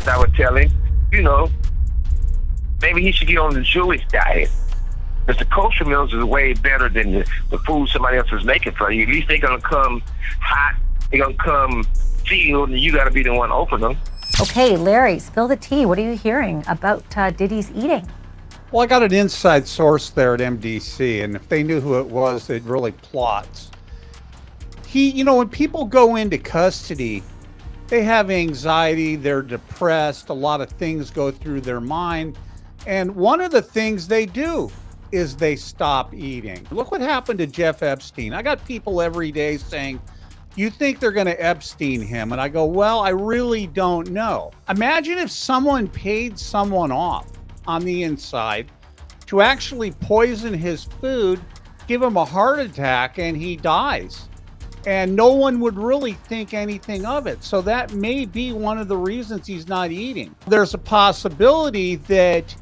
therapist, I would tell him, maybe he should get on the Jewish diet. Because the kosher meals is way better than the food somebody else is making for you. At least they're going to come hot. They're going to come sealed, and you got to be the one to open them. Okay, Larry, spill the tea. What are you hearing about Diddy's eating? Well, I got an inside source there at MDC, and if they knew who it was, they'd really plot. When people go into custody, they have anxiety, they're depressed, a lot of things go through their mind, and one of the things they do is they stop eating. Look what happened to Jeff Epstein. I got people every day saying, you think they're going to Epstein him? And I go, well, I really don't know. Imagine if someone paid someone off on the inside to actually poison his food, give him a heart attack, and he dies. And no one would really think anything of it. So that may be one of the reasons he's not eating. There's a possibility that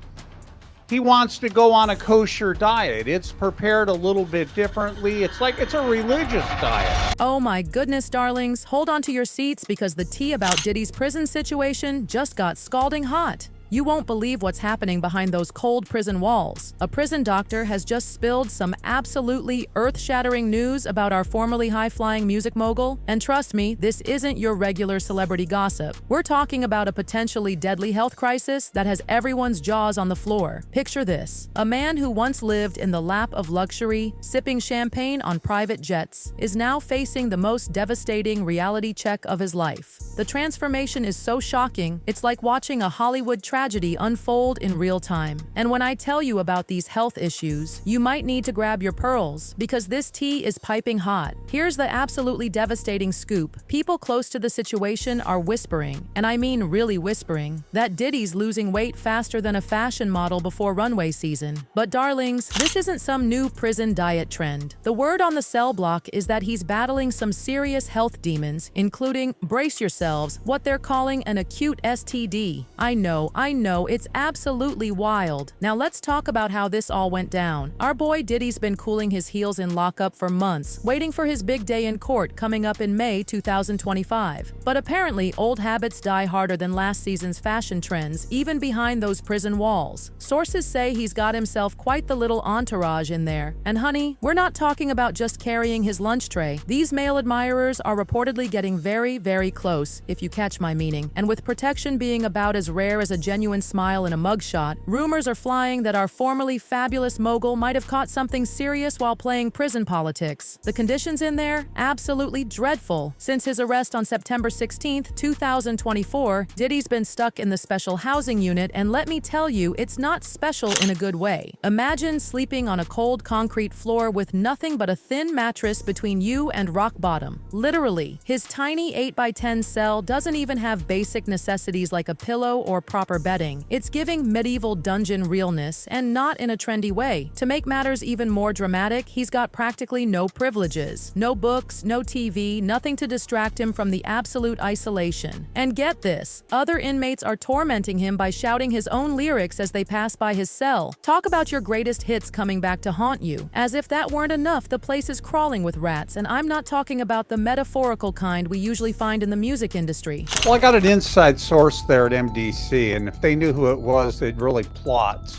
he wants to go on a kosher diet. It's prepared a little bit differently. It's a religious diet. Oh my goodness, darlings. Hold on to your seats because the tea about Diddy's prison situation just got scalding hot. You won't believe what's happening behind those cold prison walls. A prison doctor has just spilled some absolutely earth-shattering news about our formerly high-flying music mogul. And trust me, this isn't your regular celebrity gossip. We're talking about a potentially deadly health crisis that has everyone's jaws on the floor. Picture this. A man who once lived in the lap of luxury, sipping champagne on private jets, is now facing the most devastating reality check of his life. The transformation is so shocking, it's like watching a Hollywood tragedy unfold in real time. And when I tell you about these health issues, you might need to grab your pearls because this tea is piping hot. Here's the absolutely devastating scoop. People close to the situation are whispering, and I mean really whispering, that Diddy's losing weight faster than a fashion model before runway season. But darlings, this isn't some new prison diet trend. The word on the cell block is that he's battling some serious health demons, including, brace yourselves, what they're calling an acute STD. I know, it's absolutely wild. Now let's talk about how this all went down. Our boy Diddy's been cooling his heels in lockup for months, waiting for his big day in court coming up in May 2025. But apparently, old habits die harder than last season's fashion trends, even behind those prison walls. Sources say he's got himself quite the little entourage in there. And honey, we're not talking about just carrying his lunch tray. These male admirers are reportedly getting very, very close, if you catch my meaning. And with protection being about as rare as a genuine smile in a mugshot, rumors are flying that our formerly fabulous mogul might have caught something serious while playing prison politics. The conditions in there? Absolutely dreadful. Since his arrest on September 16, 2024, Diddy's been stuck in the special housing unit, and let me tell you, it's not special in a good way. Imagine sleeping on a cold concrete floor with nothing but a thin mattress between you and rock bottom. Literally. His tiny 8x10 cell doesn't even have basic necessities like a pillow or proper bedding. It's giving medieval dungeon realness, and not in a trendy way. To make matters even more dramatic, he's got practically no privileges. No books, no TV, nothing to distract him from the absolute isolation. And get this, other inmates are tormenting him by shouting his own lyrics as they pass by his cell. Talk about your greatest hits coming back to haunt you. As if that weren't enough, the place is crawling with rats, and I'm not talking about the metaphorical kind we usually find in the music industry. Well, I got an inside source there at MDC, and if they knew who it was, they'd really plot.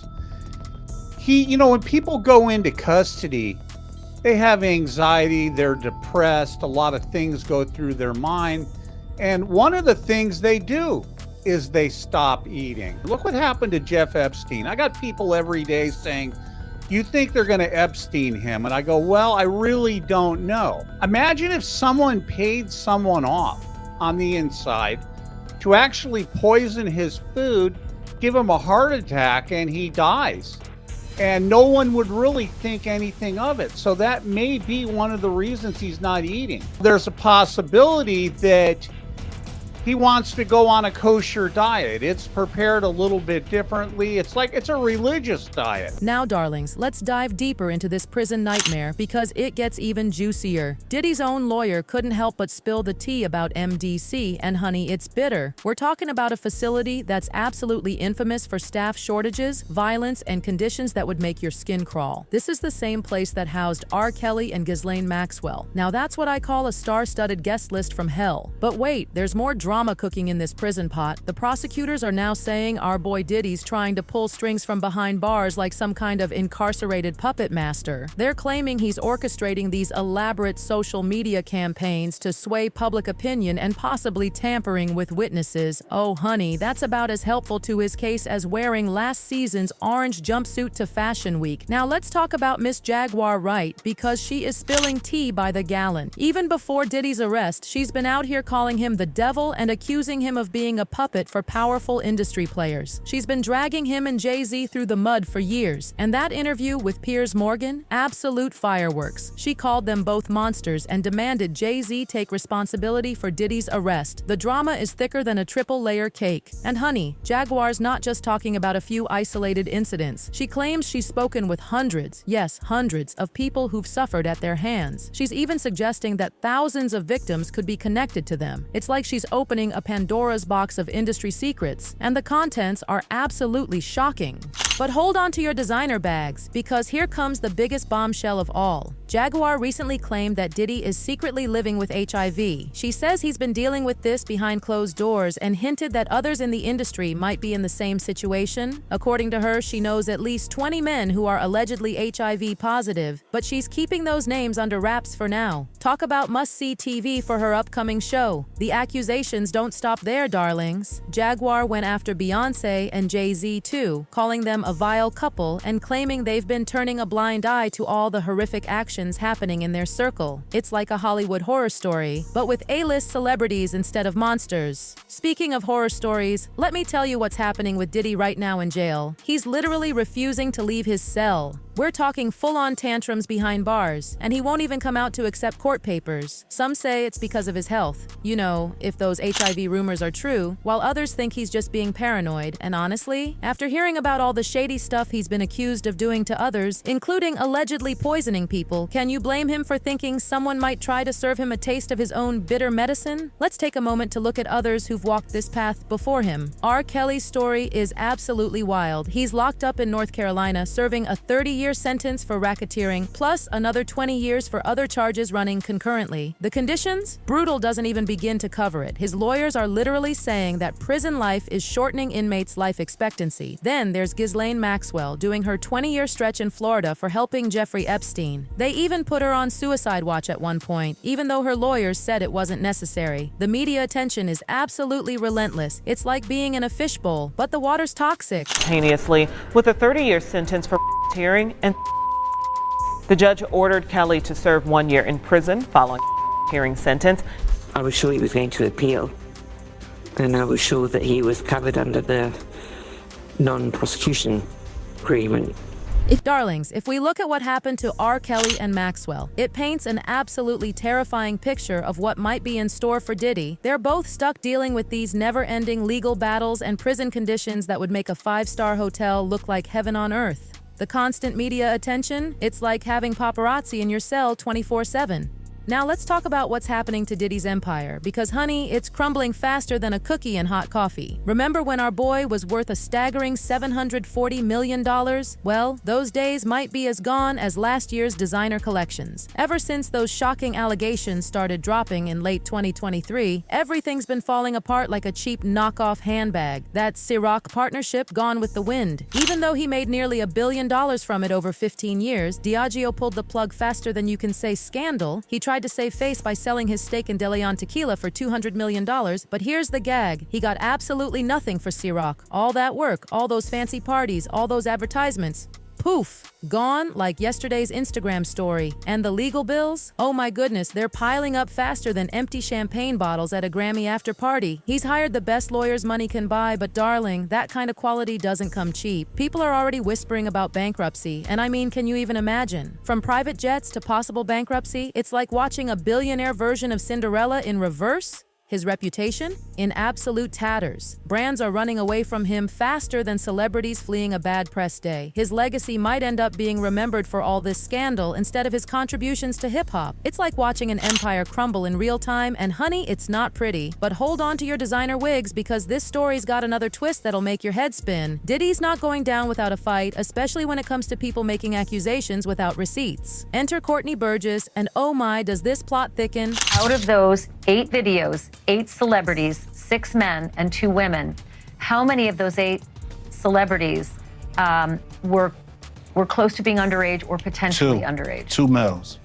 When people go into custody, they have anxiety, they're depressed, a lot of things go through their mind, and one of the things they do is they stop eating. Look what happened to Jeff Epstein. I got people every day saying, you think they're going to Epstein him? And I go, well, I really don't know. Imagine if someone paid someone off on the inside to actually poison his food, give him a heart attack, and he dies. And no one would really think anything of it. So that may be one of the reasons he's not eating. There's a possibility that he wants to go on a kosher diet. It's prepared a little bit differently. It's a religious diet. Now, darlings, let's dive deeper into this prison nightmare because it gets even juicier. Diddy's own lawyer couldn't help but spill the tea about MDC, and honey, it's bitter. We're talking about a facility that's absolutely infamous for staff shortages, violence, and conditions that would make your skin crawl. This is the same place that housed R. Kelly and Ghislaine Maxwell. Now that's what I call a star-studded guest list from hell. But wait, there's more drama drama cooking in this prison pot. The prosecutors are now saying our boy Diddy's trying to pull strings from behind bars like some kind of incarcerated puppet master. They're claiming he's orchestrating these elaborate social media campaigns to sway public opinion and possibly tampering with witnesses. Oh honey, that's about as helpful to his case as wearing last season's orange jumpsuit to Fashion Week. Now let's talk about Miss Jaguar Wright, because she is spilling tea by the gallon. Even before Diddy's arrest, she's been out here calling him the devil and accusing him of being a puppet for powerful industry players. She's been dragging him and Jay-Z through the mud for years, and that interview with Piers Morgan? Absolute fireworks. She called them both monsters and demanded Jay-Z take responsibility for Diddy's arrest. The drama is thicker than a triple-layer cake. And honey, Jaguar's not just talking about a few isolated incidents. She claims she's spoken with hundreds, yes, hundreds of people who've suffered at their hands. She's even suggesting that thousands of victims could be connected to them. It's like she's opening a Pandora's box of industry secrets, and the contents are absolutely shocking. But hold on to your designer bags, because here comes the biggest bombshell of all. Jaguar recently claimed that Diddy is secretly living with HIV. She says he's been dealing with this behind closed doors and hinted that others in the industry might be in the same situation. According to her, she knows at least 20 men who are allegedly HIV positive, but she's keeping those names under wraps for now. Talk about must-see TV for her upcoming show. The accusations don't stop there, darlings. Jaguar went after Beyoncé and Jay-Z too, calling them a vile couple and claiming they've been turning a blind eye to all the horrific actions happening in their circle. It's like a Hollywood horror story, but with A-list celebrities instead of monsters. Speaking of horror stories, let me tell you what's happening with Diddy right now in jail. He's literally refusing to leave his cell. We're talking full-on tantrums behind bars, and he won't even come out to accept court papers. Some say it's because of his health. You know, if those HIV rumors are true, while others think he's just being paranoid. And honestly, after hearing about all the shady stuff he's been accused of doing to others, including allegedly poisoning people, can you blame him for thinking someone might try to serve him a taste of his own bitter medicine? Let's take a moment to look at others who've walked this path before him. R. Kelly's story is absolutely wild. He's locked up in North Carolina, serving a 30-year sentence for racketeering, plus another 20 years for other charges running concurrently. The conditions? Brutal doesn't even begin to cover it. His lawyers are literally saying that prison life is shortening inmates' life expectancy. Then there's Ghislaine Maxwell doing her 20-year stretch in Florida for helping Jeffrey Epstein. They even put her on suicide watch at one point, even though her lawyers said it wasn't necessary. The media attention is absolutely relentless. It's like being in a fishbowl, but the water's toxic. Simultaneously, with a 30-year sentence for hearing, and the judge ordered Kelly to serve 1 year in prison following hearing sentence. I was sure he was going to appeal, and I was sure that he was covered under the non-prosecution agreement. Darlings, if we look at what happened to R. Kelly and Maxwell, it paints an absolutely terrifying picture of what might be in store for Diddy. They're both stuck dealing with these never-ending legal battles and prison conditions that would make a 5-star hotel look like heaven on earth. The constant media attention, it's like having paparazzi in your cell 24/7. Now let's talk about what's happening to Diddy's empire, because honey, it's crumbling faster than a cookie in hot coffee. Remember when our boy was worth a staggering $740 million? Well, those days might be as gone as last year's designer collections. Ever since those shocking allegations started dropping in late 2023, everything's been falling apart like a cheap knockoff handbag. That Ciroc partnership gone with the wind. Even though he made nearly $1 billion from it over 15 years, Diageo pulled the plug faster than you can say scandal. He tried to save face by selling his stake in De Leon Tequila for $200 million, but here's the gag. He got absolutely nothing for Ciroc. All that work, all those fancy parties, all those advertisements. Poof, gone like yesterday's Instagram story. And the legal bills? Oh my goodness, they're piling up faster than empty champagne bottles at a Grammy after party. He's hired the best lawyers money can buy, but darling, that kind of quality doesn't come cheap. People are already whispering about bankruptcy, and I mean, can you even imagine? From private jets to possible bankruptcy, it's like watching a billionaire version of Cinderella in reverse. His reputation? In absolute tatters. Brands are running away from him faster than celebrities fleeing a bad press day. His legacy might end up being remembered for all this scandal instead of his contributions to hip-hop. It's like watching an empire crumble in real time, and honey, it's not pretty. But hold on to your designer wigs, because this story's got another twist that'll make your head spin. Diddy's not going down without a fight, especially when it comes to people making accusations without receipts. Enter Courtney Burgess, and oh my, does this plot thicken. Out of those 8 videos, 8 celebrities, 6 men and 2 women. How many of those 8 celebrities were close to being underage or potentially underage? 2 males.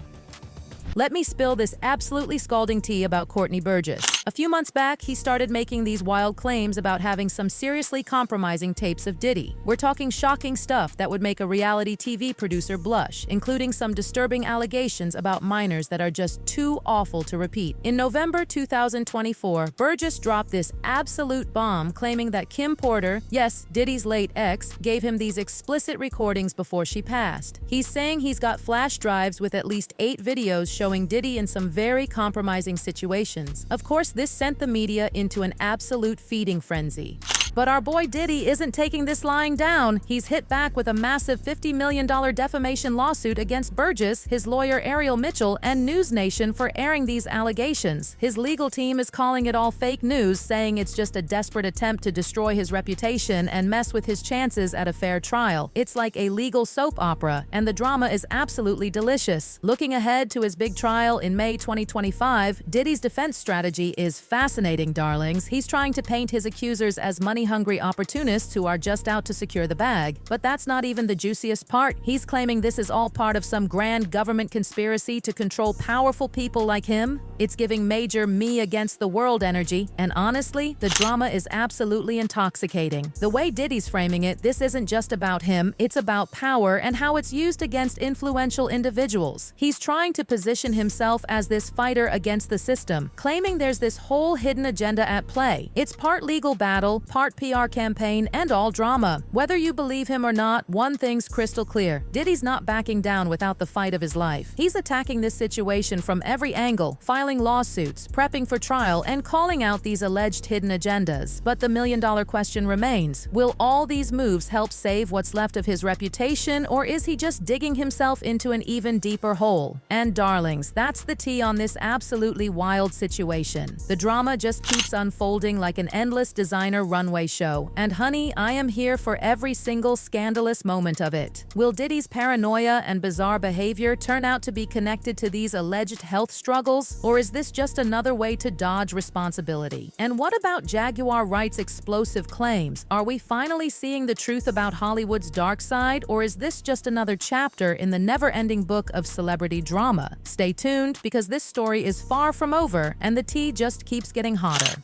Let me spill this absolutely scalding tea about Courtney Burgess. A few months back, he started making these wild claims about having some seriously compromising tapes of Diddy. We're talking shocking stuff that would make a reality TV producer blush, including some disturbing allegations about minors that are just too awful to repeat. In November 2024, Burgess dropped this absolute bomb claiming that Kim Porter, yes, Diddy's late ex, gave him these explicit recordings before she passed. He's saying he's got flash drives with at least 8 videos showing Diddy in some very compromising situations. Of course, this sent the media into an absolute feeding frenzy. But our boy Diddy isn't taking this lying down. He's hit back with a massive $50 million defamation lawsuit against Burgess, his lawyer Ariel Mitchell, and News Nation for airing these allegations. His legal team is calling it all fake news, saying it's just a desperate attempt to destroy his reputation and mess with his chances at a fair trial. It's like a legal soap opera, and the drama is absolutely delicious. Looking ahead to his big trial in May 2025, Diddy's defense strategy is fascinating, darlings. He's trying to paint his accusers as money-hungry opportunists who are just out to secure the bag. But that's not even the juiciest part. He's claiming this is all part of some grand government conspiracy to control powerful people like him. It's giving major me against the world energy, and honestly, the drama is absolutely intoxicating. The way Diddy's framing it, this isn't just about him, it's about power and how it's used against influential individuals. He's trying to position himself as this fighter against the system, claiming there's this whole hidden agenda at play. It's part legal battle, part PR campaign, and all drama. Whether you believe him or not, one thing's crystal clear. Diddy's not backing down without the fight of his life. He's attacking this situation from every angle, filing lawsuits, prepping for trial, and calling out these alleged hidden agendas. But the million-dollar question remains, will all these moves help save what's left of his reputation, or is he just digging himself into an even deeper hole? And darlings, that's the tea on this absolutely wild situation. The drama just keeps unfolding like an endless designer runway show. And honey, I am here for every single scandalous moment of it. Will Diddy's paranoia and bizarre behavior turn out to be connected to these alleged health struggles? Or is this just another way to dodge responsibility? And what about Jaguar Wright's explosive claims? Are we finally seeing the truth about Hollywood's dark side? Or is this just another chapter in the never-ending book of celebrity drama? Stay tuned, because this story is far from over and the tea just keeps getting hotter.